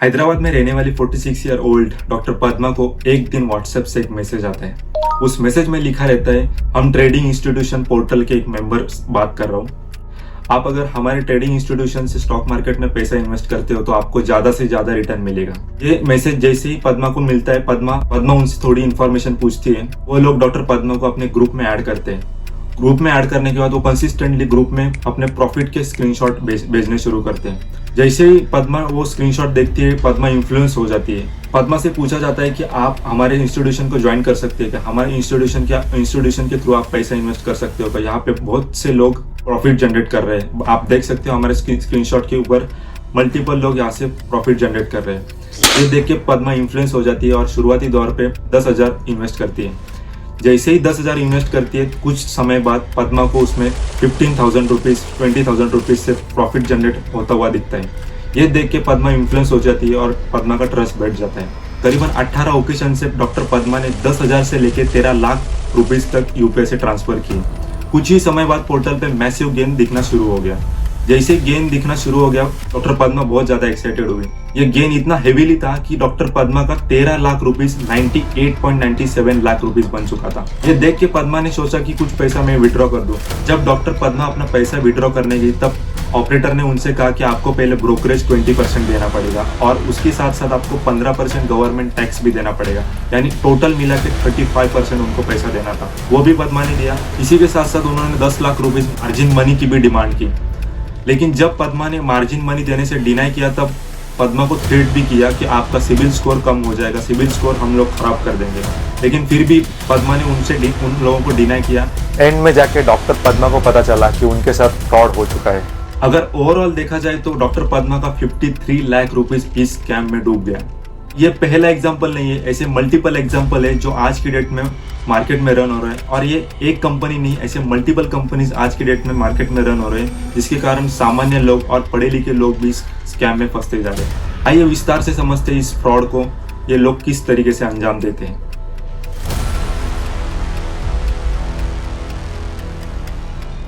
हैदराबाद में रहने वाली 46 ईयर ओल्ड डॉक्टर पद्मा को एक दिन व्हाट्सएप से एक मैसेज आता है। उस मैसेज में लिखा रहता है, हम ट्रेडिंग इंस्टीट्यूशन पोर्टल के एक मेंबर बात कर रहा हूँ। आप अगर हमारे ट्रेडिंग इंस्टीट्यूशन से स्टॉक मार्केट में पैसा इन्वेस्ट करते हो तो आपको ज्यादा से ज्यादा रिटर्न मिलेगा। ये मैसेज जैसे ही पद्मा को मिलता है, पद्मा उनसे थोड़ी इन्फॉर्मेशन पूछती है। वो लोग डॉक्टर पद्मा को अपने ग्रुप में ऐड करते हैं। ग्रुप में ऐड करने के बाद वो कंसिस्टेंटली ग्रुप में अपने प्रॉफिट के स्क्रीनशॉट भेजने शुरू करते हैं। जैसे ही पद्मा वो स्क्रीनशॉट देखती है, पद्मा इन्फ्लुएंस हो जाती है। पद्मा से पूछा जाता है कि आप हमारे इंस्टीट्यूशन को ज्वाइन कर सकते हैं क्या, हमारे इंस्टीट्यूशन के थ्रू आप पैसा इन्वेस्ट कर सकते हो क्या, यहाँ पे बहुत से लोग प्रॉफिट जनरेट कर रहे हैं। आप देख सकते हो हमारे स्क्रीनशॉट के ऊपर मल्टीपल लोग यहाँ से प्रॉफिट जनरेट कर रहे हैं। ये देख के पद्मा इन्फ्लुएंस हो जाती है और शुरुआती दौर पे 10,000 इन्वेस्ट करती है। जैसे ही 10,000 इन्वेस्ट करती है, कुछ समय बाद पद्मा को उसमें 15,000 रुपीज़ 20,000 रुपीज़ से प्रॉफिट जनरेट होता हुआ दिखता है। ये देख के पद्मा इन्फ्लुएंस हो जाती है और पद्मा का ट्रस्ट बैठ जाता है। करीबन 18 ओकेजन से डॉक्टर पद्मा ने 10,000 से लेकर 13 लाख रुपीज़ तक यूपीआई से ट्रांसफर किए। कुछ ही समय बाद पोर्टल पे मैसिव गेन दिखना शुरू हो गया। जैसे गेन दिखना शुरू हो गया, डॉक्टर पद्मा बहुत ज्यादा एक्साइटेड हुई। ये गेन इतना हेवीली था कि डॉक्टर पद्मा का 13 लाख रुपीस 98.97 लाख रुपीस बन चुका था। ये देख के पद्मा ने सोचा कि कुछ पैसा मैं विड्रॉ कर दूं। जब डॉक्टर पद्मा अपना पैसा विड्रॉ करने गई, तब ऑपरेटर ने उनसे कहा कि आपको पहले ब्रोकरेज 20% देना पड़ेगा और उसके साथ साथ आपको 15% गवर्नमेंट टैक्स भी देना पड़ेगा, यानी टोटल मिला के 35% उनको पैसा देना था। वो भी पद्मा ने दिया। इसी के साथ साथ उन्होंने 10 लाख रुपीज मार्जिन मनी की भी डिमांड की। लेकिन जब पद्मा ने मार्जिन मनी देने से डिनाई किया, तब पद्मा को थ्रेट भी किया कि आपका सिविल स्कोर कम हो जाएगा, सिविल स्कोर हम लोग खराब कर देंगे। लेकिन फिर भी पद्मा ने उन लोगों को डिनाई किया। एंड में जाके डॉक्टर पद्मा को पता चला कि उनके साथ फ्रॉड हो चुका है। अगर ओवरऑल देखा जाए तो डॉक्टर पद्मा का 53 लाख रुपीस इस स्कैम में डूब गया। ये पहला एग्जाम्पल नहीं है, ऐसे मल्टीपल एग्जाम्पल है जो आज की डेट में मार्केट में रन हो रहे हैं। और ये एक कंपनी नहीं, ऐसे मल्टीपल कंपनीज आज की डेट में मार्केट में रन हो रहे हैं, जिसके कारण सामान्य लोग और पढ़े लिखे लोग भी इस स्कैम में फंसते जा रहे हैं। आइए विस्तार से समझते हैं इस फ्रॉड को, ये लोग किस तरीके से अंजाम देते हैं।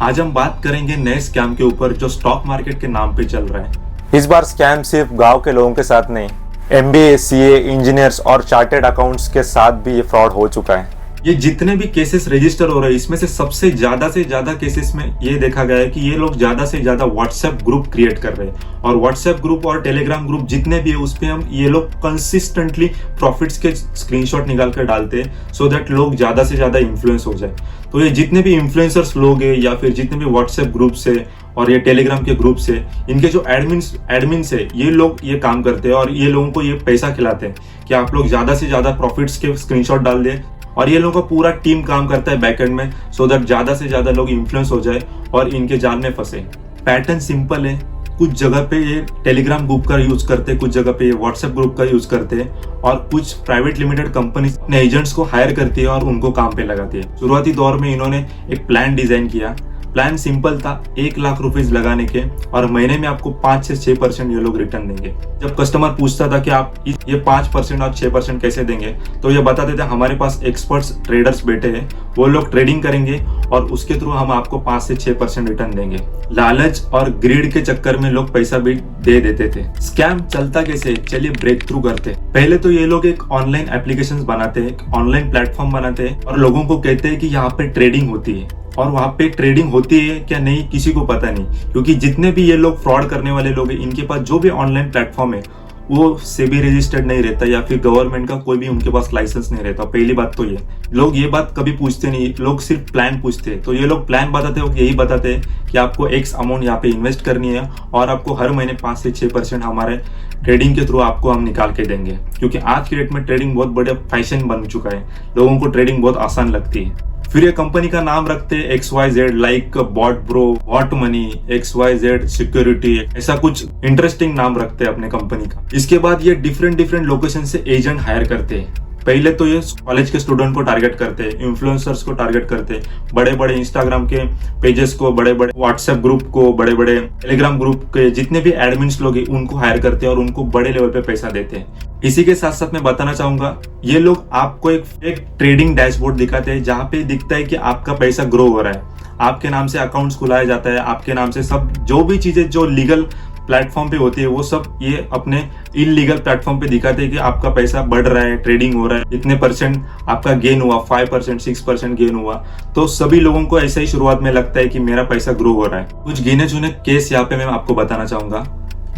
आज हम बात करेंगे नए स्कैम के ऊपर जो स्टॉक मार्केट के नाम पे चल रहा है। इस बार स्कैम सिर्फ गांव के लोगों के साथ नहीं, MBA, CA, इंजीनियर्स और चार्टेड अकाउंट्स के साथ भी ये फ्रॉड हो चुका है। ये जितने भी केसेस रजिस्टर हो रहे हैं, इसमें से सबसे ज्यादा केसेस में ये देखा गया है कि ये लोग ज्यादा से ज्यादा व्हाट्सएप ग्रुप क्रिएट कर रहे हैं। और व्हाट्सएप ग्रुप और टेलीग्राम ग्रुप जितने भी है, उस पे हम ये लोग कंसिस्टेंटली प्रॉफिट्स के स्क्रीनशॉट निकाल कर डालते हैं, सो दैट लोग ज्यादा से ज्यादा इन्फ्लुएंस हो जाए। तो ये जितने भी इन्फ्लुएंसर्स लोग हैं या फिर जितने भी व्हाट्सएप ग्रुप्स है और ये टेलीग्राम के ग्रुप से, इनके जो एडमिन्स है, ये लोग ये काम करते हैं और ये लोगों को ये पैसा खिलाते हैं कि आप लोग ज्यादा से ज्यादा प्रॉफिट्स के स्क्रीनशॉट डाल दें। और ये लोगों का पूरा टीम काम करता है बैकएंड में, सो दैट ज्यादा से ज्यादा लोग इन्फ्लुएंस हो जाए और इनके जाल में फंसे। पैटर्न सिंपल है, कुछ जगह पे ये टेलीग्राम ग्रुप का यूज करते हैं, कुछ जगह पे ये व्हाट्सएप ग्रुप का यूज करते हैं और कुछ प्राइवेट लिमिटेड कंपनी अपने एजेंट्स को हायर करती है और उनको काम पे लगाती है। शुरुआती दौर में इन्होंने एक प्लान डिजाइन किया। प्लान सिंपल था, 1 लाख रुपीज लगाने के और महीने में आपको 5 से 6% ये लोग रिटर्न देंगे। जब कस्टमर पूछता था कि आप ये 5% और 6% कैसे देंगे, तो ये बताते थे हमारे पास एक्सपर्ट्स ट्रेडर्स बैठे हैं, वो लोग ट्रेडिंग करेंगे और उसके थ्रू हम आपको 5 से 6% रिटर्न देंगे। लालच और ग्रीड के चक्कर में लोग पैसा भी दे देते थे। स्कैम चलता कैसे, चलिए ब्रेक थ्रू करते। पहले तो ये लोग एक ऑनलाइन एप्लीकेशन बनाते हैं, एक ऑनलाइन प्लेटफॉर्म बनाते हैं और लोगों को कहते हैं कि यहाँ पे ट्रेडिंग होती है। और वहां पे ट्रेडिंग होती है क्या नहीं किसी को पता नहीं, क्योंकि जितने भी ये लोग फ्रॉड करने वाले लोग हैं, इनके पास जो भी ऑनलाइन प्लेटफॉर्म है वो सेबी रजिस्टर्ड नहीं रहता या फिर गवर्नमेंट का कोई भी उनके पास लाइसेंस नहीं रहता। पहली बात तो ये लोग ये बात कभी पूछते नहीं, लोग सिर्फ प्लान पूछते हैं। तो ये लोग प्लान बताते हैं, यही बताते हैं कि आपको X अमाउंट यहाँ पे इन्वेस्ट करनी है और आपको हर महीने 5 से 6% हमारे ट्रेडिंग के थ्रू आपको हम निकाल के देंगे। क्योंकि आज की डेट में ट्रेडिंग बहुत बड़ा फैशन बन चुका है, लोगों को ट्रेडिंग बहुत आसान लगती है। फिर ये कंपनी का नाम रखते हैं XYZ, like bot bro, bot money, XYZ security, ऐसा कुछ इंटरेस्टिंग नाम रखते हैं अपने कंपनी का। इसके बाद ये डिफरेंट लोकेशन से एजेंट हायर करते हैं। पहले तो ये कॉलेज के स्टूडेंट को टारगेट करते हैं, इन्फ्लुएंसर्स को टारगेट करते हैं, बड़े बड़े इंस्टाग्राम के पेजेस को, बड़े बड़े व्हाट्सएप ग्रुप को, बड़े बड़े टेलीग्राम ग्रुप के जितने भी एडमिन्स लोग हैं उनको हायर करते हैं और उनको बड़े लेवल पे पैसा देते हैं। इसी के साथ साथ मैं बताना चाहूंगा, ये लोग आपको एक ट्रेडिंग डैशबोर्ड दिखाते हैं जहां पे दिखता है कि आपका पैसा ग्रो हो रहा है, आपके नाम से अकाउंट्स खुलाया जाता है, आपके नाम से सब जो भी चीजें जो लीगल प्लेटफॉर्म पे होती है वो सब ये अपने इलीगल प्लेटफॉर्म पे दिखाते हैं कि आपका पैसा बढ़ रहा है, ट्रेडिंग हो रहा है, इतने परसेंट आपका गेन हुआ, 5% 6% गेन हुआ। तो सभी लोगों को ऐसा ही शुरुआत में लगता है कि मेरा पैसा ग्रो हो रहा है। कुछ गिने चुने केस यहाँ पे मैं आपको बताना चाहूंगा।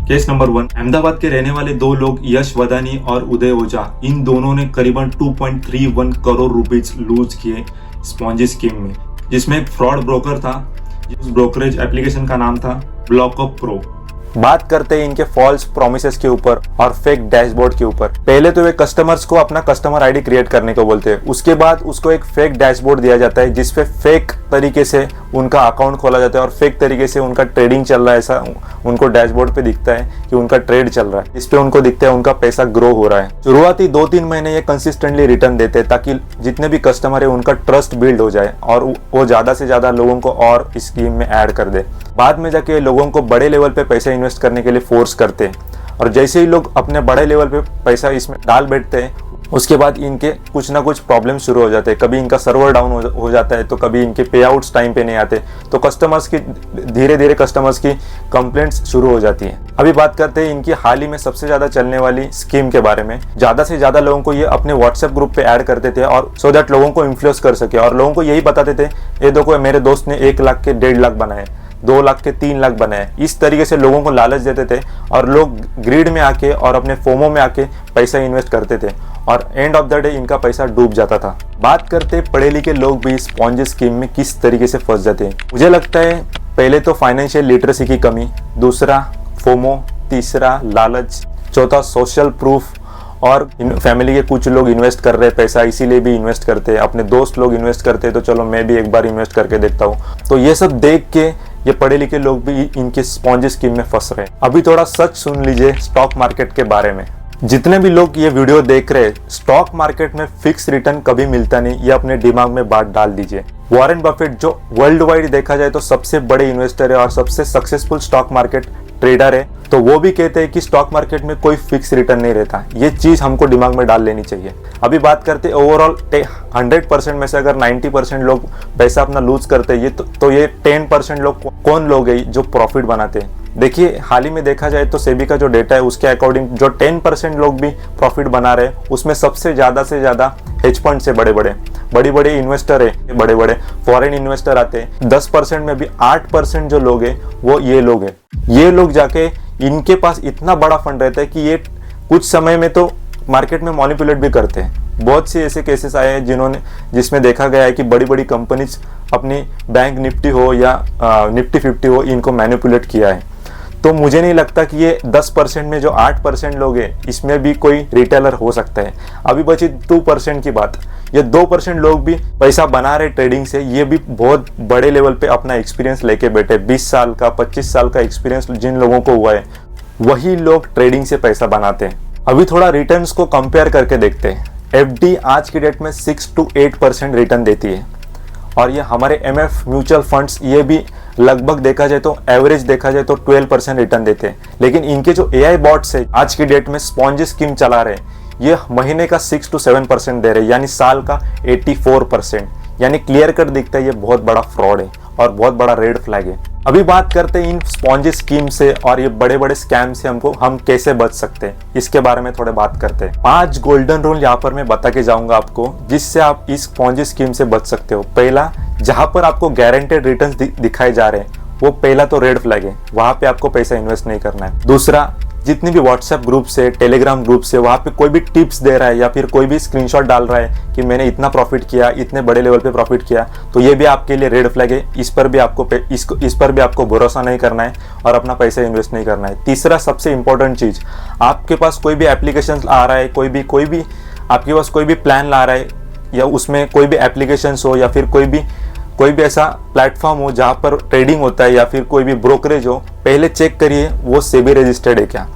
केस नंबर 1, अहमदाबाद के रहने वाले 2 लोग यश वदानी और उदय ओझा, इन दोनों ने करीबन 2.31 करोड़ रुपीज लूज किए स्पॉन्जी स्कीम में, जिसमें एक फ्रॉड ब्रोकर था। उस ब्रोकरेज एप्लीकेशन का नाम था ब्लॉकअप प्रो। बात करते हैं इनके फॉल्स प्रोमिसेस के ऊपर और फेक डैशबोर्ड के ऊपर। पहले तो वे कस्टमर्स को अपना कस्टमर आईडी क्रिएट करने को बोलते हैं, उसके बाद उसको एक फेक डैशबोर्ड दिया जाता है जिसपे फेक तरीके से उनका अकाउंट खोला जाता है और फेक तरीके से उनका ट्रेडिंग चल रहा है, ऐसा उनको डैशबोर्ड पे दिखता है कि उनका ट्रेड चल रहा है, इस पे उनको दिखता है उनका पैसा ग्रो हो रहा है। शुरुआती 2-3 महीने ये कंसिस्टेंटली रिटर्न देते हैं ताकि जितने भी कस्टमर है उनका ट्रस्ट बिल्ड हो जाए और वो ज्यादा से ज्यादा लोगों को और इस स्कीम में ऐड कर दे। बाद में जाके लोगों को बड़े लेवल पे पैसा इन्वेस्ट करने के लिए फोर्स करते हैं और जैसे ही लोग अपने बड़े लेवल पे पैसा इसमें डाल बैठते हैं उसके बाद इनके कुछ ना कुछ प्रॉब्लम शुरू हो जाते हैं। कभी इनका सर्वर डाउन हो जाता है, तो कभी इनके पे आउट्स टाइम पे नहीं आते, तो कस्टमर्स की धीरे धीरे कस्टमर्स की कंप्लेंट्स शुरू हो जाती हैं। अभी बात करते हैं इनकी हाल ही में सबसे ज्यादा चलने वाली स्कीम के बारे में। ज्यादा से ज्यादा लोगों को ये अपने व्हाट्सएप ग्रुप पे ऐड करते थे और सो दैट लोगों को इन्फ्लुएंस कर सके और लोगों को यही बताते थे, ये देखो मेरे दोस्त ने 1 लाख के 1.5 लाख बनाए, 2 लाख के 3 लाख बनाए। इस तरीके से लोगों को लालच देते थे और लोग ग्रीड में आके और अपने फोमो में आके पैसा इन्वेस्ट करते थे और एंड ऑफ द डे इनका पैसा डूब जाता था। बात करते पढ़े लिखे लोग भी स्पॉन्जी स्कीम में किस तरीके से फंस जाते हैं। मुझे लगता है पहले तो फाइनेंशियल लिटरेसी की कमी, दूसरा फोमो, तीसरा लालच, चौथा सोशल प्रूफ और फैमिली के कुछ लोग इन्वेस्ट कर रहे हैं पैसा इसीलिए भी इन्वेस्ट करते हैं, अपने दोस्त लोग इन्वेस्ट करते हैं तो चलो मैं भी एक बार इन्वेस्ट करके देखता हूँ। तो ये सब देख के ये पढ़े लिखे लोग भी इनके स्पॉन्जी स्कीम में फंस रहे हैं। अभी थोड़ा सच सुन लीजिए स्टॉक मार्केट के बारे में। जितने भी लोग ये वीडियो देख रहे हैं, स्टॉक मार्केट में फिक्स रिटर्न कभी मिलता नहीं, ये अपने दिमाग में बात डाल दीजिए। वॉरेन बफेट जो वर्ल्ड वाइड देखा जाए तो सबसे बड़े इन्वेस्टर है और सबसे सक्सेसफुल स्टॉक मार्केट ट्रेडर है, तो वो भी कहते हैं कि स्टॉक मार्केट में कोई फिक्स रिटर्न नहीं रहता। ये चीज हमको दिमाग में डाल लेनी चाहिए। अभी बात करते ओवरऑल 100% में से अगर 90% लोग पैसा अपना लूज करते हैं, तो ये 10% लोग कौन लोग हैं जो प्रॉफिट बनाते हैं। देखिए हाल ही में देखा जाए तो सेबी का जो डेटा है उसके अकॉर्डिंग जो 10% लोग भी प्रॉफिट बना रहे हैं उसमें सबसे ज्यादा से ज्यादा हेज फंड से बड़े बड़े इन्वेस्टर है, बड़े बड़े फॉरेन इन्वेस्टर आते हैं। 10% में भी 8% जो लोग हैं वो ये लोग हैं। ये लोग जाके इनके पास इतना बड़ा फंड रहता है कि ये कुछ समय में तो मार्केट में मॉनिपुलेट भी करते हैं। बहुत से ऐसे केसेस आए हैं जिसमें देखा गया है कि बड़ी बड़ी कंपनीज अपनी बैंक निफ्टी हो या निफ्टी 50 हो, इनको मैनिपुलेट किया है। तो मुझे नहीं लगता कि ये 10% में जो 8% लोग हैं इसमें भी कोई रिटेलर हो सकता है। अभी बची 2% की बात। ये 2% लोग भी पैसा बना रहे ट्रेडिंग से, ये भी बहुत बड़े लेवल पे अपना एक्सपीरियंस लेके बैठे। 20 साल का 25 साल का एक्सपीरियंस जिन लोगों को हुआ है वही लोग ट्रेडिंग से पैसा बनाते हैं। अभी थोड़ा रिटर्न्स को कंपेयर करके देखते हैं। एफडी आज की डेट में 6 to 8% रिटर्न देती है और ये हमारे एमएफ म्यूचुअल फंड्स ये भी लगभग देखा जाए तो एवरेज देखा जाए तो 12% रिटर्न देते हैं। लेकिन इनके जो एआई बॉट्स है आज की डेट में स्पॉन्जी स्कीम चला रहे हैं, ये महीने का 6 to 7% दे रहे हैं, यानी साल का 84%। यानी क्लियर कट दिखता है ये बहुत बड़ा फ्रॉड है और बहुत बड़ा रेड फ्लैग है। अभी बात करते हैं इन स्पॉन्जी स्कीम से और ये बड़े बड़े स्कैम से हम कैसे बच सकते हैं, इसके बारे में थोड़े बात करते हैं। 5 गोल्डन रूल यहाँ पर मैं बता के जाऊंगा आपको जिससे आप इस स्पॉन्जी स्कीम से बच सकते हो। पहला, जहां पर आपको गारंटेड रिटर्न्स दिखाए जा रहे हैं वो पहला तो रेड फ्लैग है, वहां पे आपको पैसा इन्वेस्ट नहीं करना है। दूसरा, जितने भी व्हाट्सएप ग्रुप से, टेलीग्राम ग्रुप से वहां पे कोई भी टिप्स दे रहा है या फिर कोई भी स्क्रीनशॉट डाल रहा है कि मैंने इतना प्रॉफिट किया, इतने बड़े लेवल पे प्रॉफिट किया, तो ये भी आपके लिए रेड फ्लैग है। इस पर भी आपको भरोसा नहीं करना है और अपना पैसा इन्वेस्ट नहीं करना है। तीसरा सबसे इंपॉर्टेंट चीज, आपके पास कोई भी एप्लीकेशन आ रहा है, कोई भी आपके पास कोई भी प्लान ला रहा है या उसमें कोई भी एप्लीकेशन हो या फिर कोई भी ऐसा प्लेटफॉर्म हो जहां पर ट्रेडिंग होता है या फिर कोई भी ब्रोकरेज हो, पहले चेक करिए वो सेबी रजिस्टर्ड है क्या,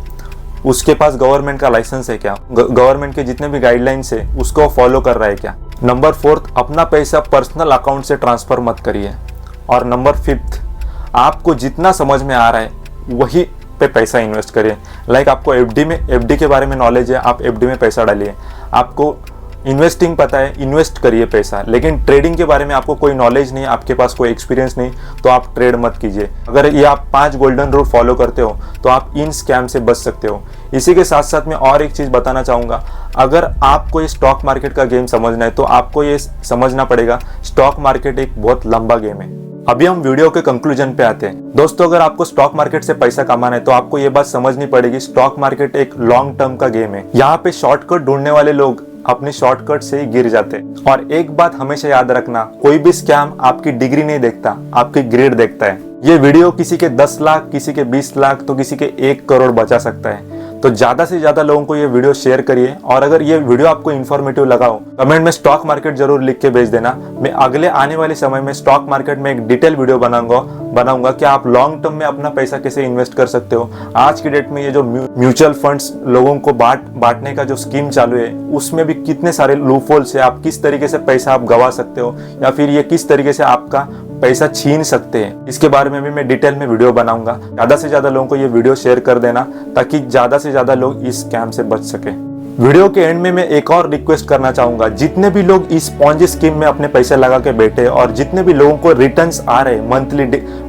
उसके पास गवर्नमेंट का लाइसेंस है क्या, गवर्नमेंट के जितने भी गाइडलाइंस है उसको फॉलो कर रहा है क्या। नंबर 4, अपना पैसा पर्सनल अकाउंट से ट्रांसफर मत करिए। और नंबर 5, आपको जितना समझ में आ रहा है वही पे पैसा इन्वेस्ट करिए। लाइक आपको एफडी के बारे में नॉलेज है, आप एफडी में पैसा डालिए। आपको इन्वेस्टिंग पता है, इन्वेस्ट करिए पैसा, लेकिन ट्रेडिंग के बारे में आपको कोई नॉलेज नहीं, आपके पास कोई एक्सपीरियंस नहीं, तो आप ट्रेड मत कीजिए। अगर ये आप 5 गोल्डन रूल फॉलो करते हो तो आप इन स्कैम से बच सकते हो। इसी के साथ साथ मैं और एक चीज़ बताना चाहूँगा, अगर आपको ये स्टॉक मार्केट का गेम समझना है तो आपको ये समझना पड़ेगा स्टॉक मार्केट एक बहुत लंबा गेम है। अभी हम वीडियो के कंक्लूजन पे आते हैं। दोस्तों, अगर आपको स्टॉक मार्केट से पैसा कमाना है तो आपको ये बात समझनी पड़ेगी, स्टॉक मार्केट एक लॉन्ग टर्म का गेम है। यहाँ पे शॉर्टकट ढूंढने वाले लोग अपनी शॉर्टकट से ही गिर जाते हैं। और एक बात हमेशा याद रखना, कोई भी स्कैम आपकी डिग्री नहीं देखता, आपकी ग्रेड देखता है। ये वीडियो किसी के 10 लाख, किसी के 20 लाख, तो किसी के 1 करोड़ बचा सकता है। तो ज्यादा से ज्यादा लोगों को ये वीडियो शेयर करिए। और अगर ये वीडियो आपको इन्फॉर्मेटिव लगा हो, कमेंट में स्टॉक मार्केट जरूर लिख के भेज देना। मैं अगले आने वाले समय में स्टॉक मार्केट में एक डिटेल वीडियो बनाऊंगा कि आप लॉन्ग टर्म में अपना पैसा कैसे इन्वेस्ट कर सकते हो। आज की डेट में ये जो म्यूचुअल फंड्स लोगों को बांटने का जो स्कीम चालू है, उसमें भी कितने सारे लूपहोल्स है। आप किस तरीके से पैसा आप गवा सकते हो, या फिर ये किस तरीके से आपका पैसा छीन सकते हैं, इसके बारे में भी मैं डिटेल में वीडियो बनाऊंगा। ज्यादा से ज्यादा लोगों को ये वीडियो शेयर कर देना ताकि ज्यादा से ज्यादा लोग इस स्कैम से बच सके। वीडियो के एंड में मैं एक और रिक्वेस्ट करना चाहूंगा, जितने भी लोग इस पॉन्जी स्कीम में अपने पैसे लगा के बैठे और जितने भी लोगों को रिटर्न्स आ रहे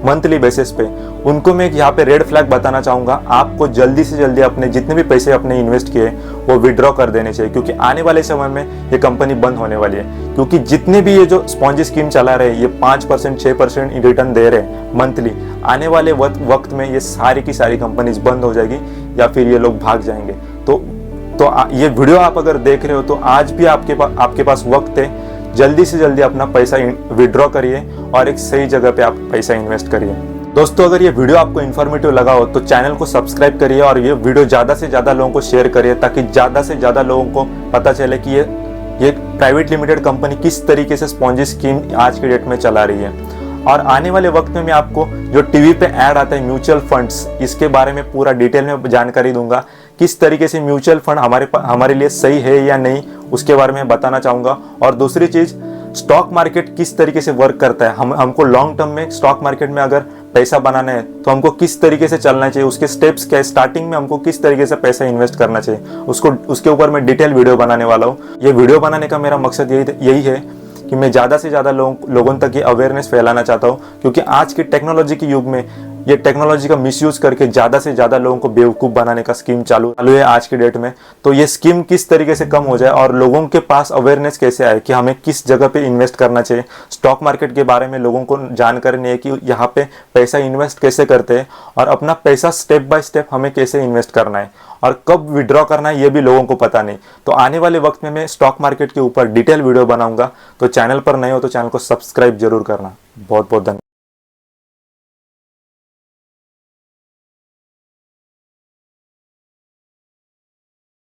मंथली बेसिस पे, उनको मैं यहाँ पे रेड फ्लैग बताना चाहूंगा। आपको जल्दी से जल्दी अपने जितने भी पैसे अपने इन्वेस्ट किए वो विड्रॉ कर देने चाहिए, क्योंकि आने वाले समय में ये कंपनी बंद होने वाली है। क्योंकि जितने भी ये जो स्पॉन्जी स्कीम चला रहे हैं, ये 5% 6% रिटर्न दे रहे हैं मंथली। आने वाले वक्त में ये सारी की सारी कंपनीज बंद हो जाएगी या फिर ये लोग भाग जाएंगे। तो ये वीडियो आप अगर देख रहे हो तो आज भी आपके पास वक्त है, जल्दी से जल्दी अपना पैसा विड्रॉ करिए और एक सही जगह पे आप पैसा इन्वेस्ट करिए। दोस्तों, अगर ये वीडियो आपको इन्फॉर्मेटिव लगा हो तो चैनल को सब्सक्राइब करिए और ये वीडियो ज़्यादा से ज़्यादा लोगों को शेयर करिए, ताकि ज़्यादा से ज़्यादा लोगों को पता चले कि ये प्राइवेट लिमिटेड कंपनी किस तरीके से स्पॉन्जी स्कीम आज की डेट में चला रही है। और आने वाले वक्त में मैं आपको जो टीवी पे ऐड आता है म्यूचुअल फंड्स, इसके बारे में पूरा डिटेल में जानकारी दूंगा। किस तरीके से म्यूचुअल फंड हमारे लिए सही है या नहीं, उसके बारे में बताना चाहूँगा। और दूसरी चीज़, स्टॉक मार्केट किस तरीके से वर्क करता है। हमको लॉन्ग टर्म में स्टॉक मार्केट में अगर पैसा बनाना है तो हमको किस तरीके से चलना चाहिए, उसके स्टेप्स क्या है, स्टार्टिंग में हमको किस तरीके से पैसा इन्वेस्ट करना चाहिए, उसके ऊपर मैं डिटेल वीडियो बनाने वाला हूँ। ये वीडियो बनाने का मेरा मकसद यही है कि मैं ज़्यादा से ज़्यादा लोगों तक ये अवेयरनेस फैलाना चाहता हूँ, क्योंकि आज के टेक्नोलॉजी के युग में ये टेक्नोलॉजी का मिसयूज करके ज़्यादा से ज़्यादा लोगों को बेवकूफ़ बनाने का स्कीम चालू है आज की डेट में। तो ये स्कीम किस तरीके से कम हो जाए और लोगों के पास अवेयरनेस कैसे आए कि हमें किस जगह पे इन्वेस्ट करना चाहिए, स्टॉक मार्केट के बारे में लोगों को जानकारी नहीं है कि यहाँ पे पैसा इन्वेस्ट कैसे करते हैं और अपना पैसा स्टेप बाय स्टेप हमें कैसे इन्वेस्ट करना है और कब विड्रॉ करना है, ये भी लोगों को पता नहीं। तो आने वाले वक्त में मैं स्टॉक मार्केट के ऊपर डिटेल वीडियो बनाऊंगा। तो चैनल पर नए हो तो चैनल को सब्सक्राइब जरूर करना। बहुत बहुत धन्यवाद।